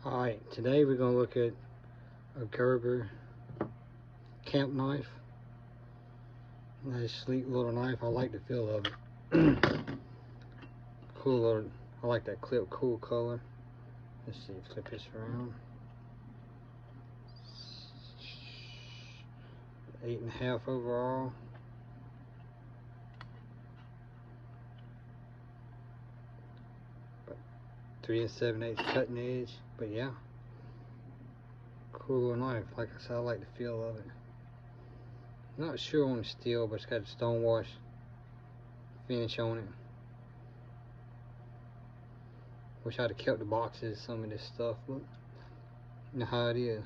Alright, today we're going to look at a Gerber camp knife. Nice sleek little knife. I like the feel of it. Cool little, I like that clip, cool color. Let's see, flip this around. 8.5 overall. But 3 7/8 cutting edge. But yeah, cool little knife. Like I said, I like the feel of it. Not sure on the steel, but it's got a stonewash finish on it. Wish I'd have kept the boxes, some of this stuff, but you know how it is.